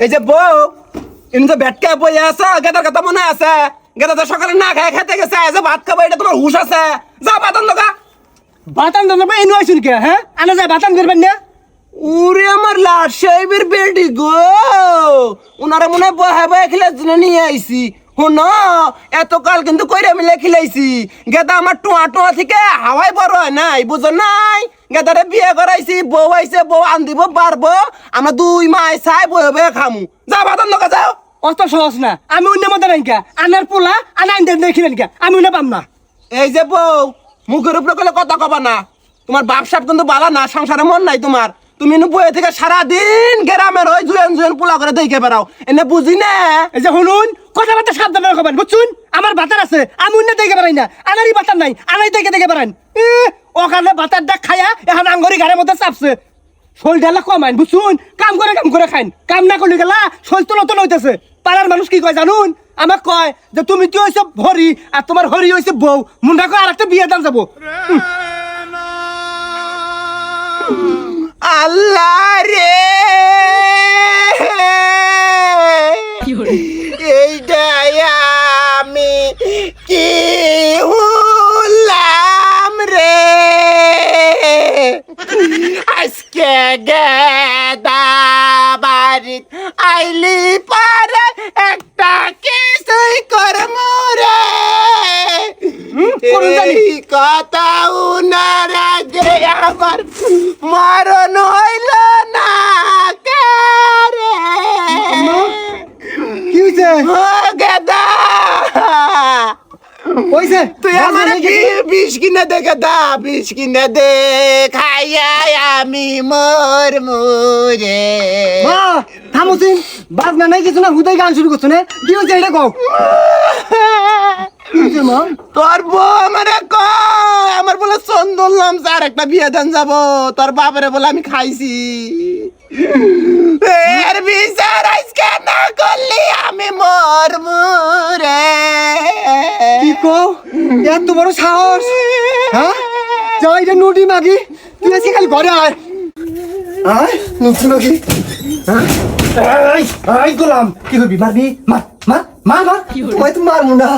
এই যে বউ ইনি তো ব্যাটকে বই আছে গেদার কথা মনে আছে গেদা তো সকালে না খায় খেতে গেছে যে ভাত খাবো এটা তোমার হুশ আছে যাও বাতান দোকা বাতান ধরবে এনু আইছুন কে হ্যাঁ আনা যায় বাতান করবেন না উরে আমার লাট সাহেবের বেটি গো উনারা মনে হয় বহে বহে খেলার জন্য নিয়ে আইছি শোনো এতকাল কিন্তু কইরা মিলে খিলাইছি গেদা আমার টোয়া টোয়া থেকে হাওয়াই বড় হয় নাই বুঝো নাই গেদারে বিয়ে করাইছি বউ আইছে বউ আন দিব পারবো আমরা 2 মাস চাই বয়ে বয়ে খামু যাও বাতান দোকা যাও অত সহজ না আমি অন্য মতো নাই কে আনার পোলা আনা আনতে দেখিলেন কে আমি অন্য পাম না এই যে বউ মুখের উপরে কলে কথা কবা না তোমার বাপ সাপ কিন্তু বালা না সংসারে মন নাই তোমার তুমি বয়ে থেকে সারাদিন গ্রামের ওই জুয়েন জুয়েন পোলা করে দেখে বেড়াও এনে বুঝি না এই যে শুনুন কথাবার্তা সাবধানে রাখবেন বুঝছুন আমার বাতার আছে আমি অন্য দেখে বেড়াই না আনারই বাতার নাই আনাই দেখে বেড়ান ওখানে বাতার ডাক খায়া এখন আঙ্গরি ঘরের মধ্যে চাপছে শোল ডালা কমাইন বুঝছুন কাম করে খাইন কাম না করলে গেলা শোল তো নতুন হইতেছে পাড়ার মানুষ কি কয় জানুন আমাক কয় যে তুমি কি হইছে হরি আর তোমার হরি হইছে বউ মুন্ডা কয় আরেকটা বিয়ে দাম যাবো আল্লাহ রে এইটাই আমি কি হলাম রে আজকে গেদা বাড়িত আইলি পারে একটা কিছুই করমু রে এই কথা উনার আগে আমার মরণ হইল না রে কি হইছে ও গেদা হইছে তুই আমার বিষ কিনে দে গেদা বিষ কিনে দে খাইয়া আমি মর মুরে মা থামুছিন বাজ না নাই কিছু না হুদাই গান শুরু করছো না কি হইছে এটা কও কি হইছে মা তোর বউ আমারে কয় আমার বলে চন্দন নাম স্যার একটা বিয়ে দেন যাব তোর বাবারে বলে আমি খাইছি এর বিচার আজকে না করলি আমি মর মুরে কি কও এত বড় সাহস হ্যাঁ যাই রে নুডি মাগি তুই এসে খালি ঘরে আয় আয় নুডি মাগি হ্যাঁ আই গোলাম কি করবি মারবি মার মার মার মার তোমায় তো মারবো না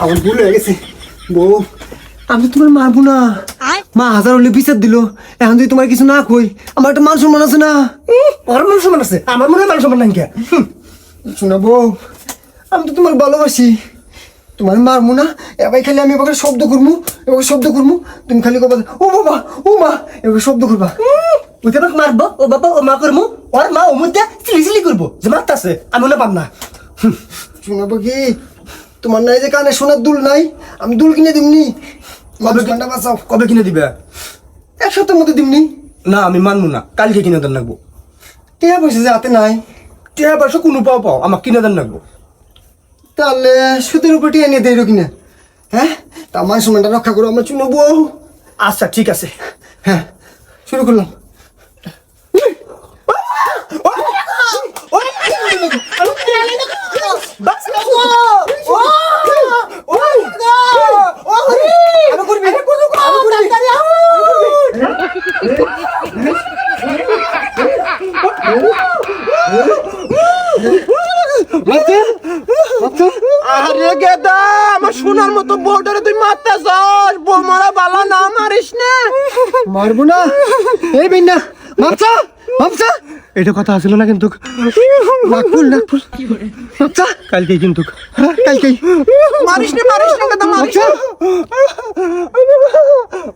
আমার ভুল হয়ে গেছে বউ আমি তোমার মারবো না মা হাজার হলে বিচার দিল এখন যদি তোমার কিছু না কই আমার একটা মান সম্মান আছে না ওর মান সম্মান আছে আমার মনে হয় মান সম্মান নাই কে শোনা বউ আমি তো তোমার ভালোবাসি তোমার মারবো না এবার খালি আমি এবার শব্দ করবো এবার শব্দ করবো তুমি খালি কবা ও বাবা ও মা এবার শব্দ করবা ওইটা আমাকে মারবো ও বাবা ও মা করবো ওর মা ও মধ্যে সিলি করবো যে মারতাছে আমি ওনা পাম না শোনাবো কি তোমার নাই যে কানে সোনার দুল নাই আমি দুল কিনে দিমনি কবে কিনে দিবে এক সপ্তাহের মধ্যে দিমনি না আমি মানবো না কালকে কিনে দেন লাগবো টেহা পয়সা যে হাতে নাই টিয়া পয়সা কোনো পাও আমার কিনে দেন লাগবো তাহলে সুদের উপর টিয়া নিয়ে দেয় কিনা হ্যাঁ তা আমার সময়টা রক্ষা করো আমার চুনো বউ আচ্ছা ঠিক আছে হ্যাঁ শুরু করলাম আরে গেদা আমার সোনার মতো বউটারে তুই মারতে যাস বউ মারা বালা না মারিস না মারবো না এই বিন্না মাপসা মাপসা এটা কথা আসলো না কিন্তু নাকফুল মাপসা কালকে কিন্তু হ্যাঁ কালকেই মারিস না গেদা মারিস না।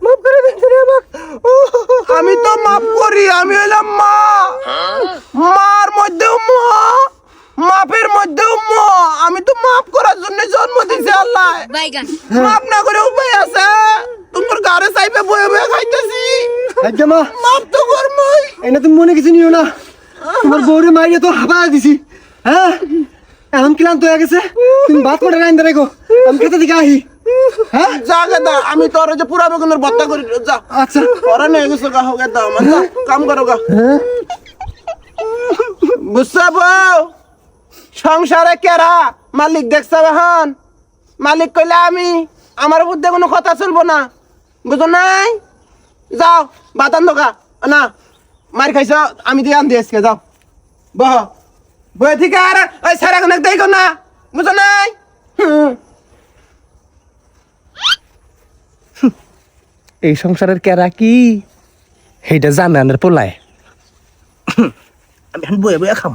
মাপ করে দেন আমাকে আমি তো মাফ করি আমি হইলাম মা মার মধ্যেও মা মাপের মধ্যেও মা আমি তো মাফ করার জন্য জন্ম দিছি আল্লাহ মাফ না করে উপায় আছে তোমার ঘরে চাইবে বয়ে বয়ে খাইতেছি একদম মা মাফ তো করমই এনে তুমি মনে কিছু নিও না তোমার বউরে মাইরে তো হাবা দিছি হ্যাঁ এখন ক্লান্ত হয়ে গেছে তুমি ভাত করে রাইন দেখো আমি খেতে দিকে আহি হ্যাঁ যা গেদা আমি তোর যে পুরা বেগুনের ভর্তা করি যা আচ্ছা ওরা নিয়ে গেছো গা হোক গেদা আমার যা, কাম করো গা হ্যাঁ বুঝছো বউ সংসারে কেরা মালিক দেখছে এখন মালিক কইলে আমি আমার বুদ্ধে কোনো কথা চলবো না বুঝো নাই যাও বাতান দোকা না মার খাইছ আমি দিয়ে আন দিয়ে আজকে যাও বহ বই থেকে আর ওই সারা কোন দেই না বুঝো নাই এই সংসারের কেরা কি সেইটা জানানের পোলায় আমি এখন বয়ে বয়ে খাম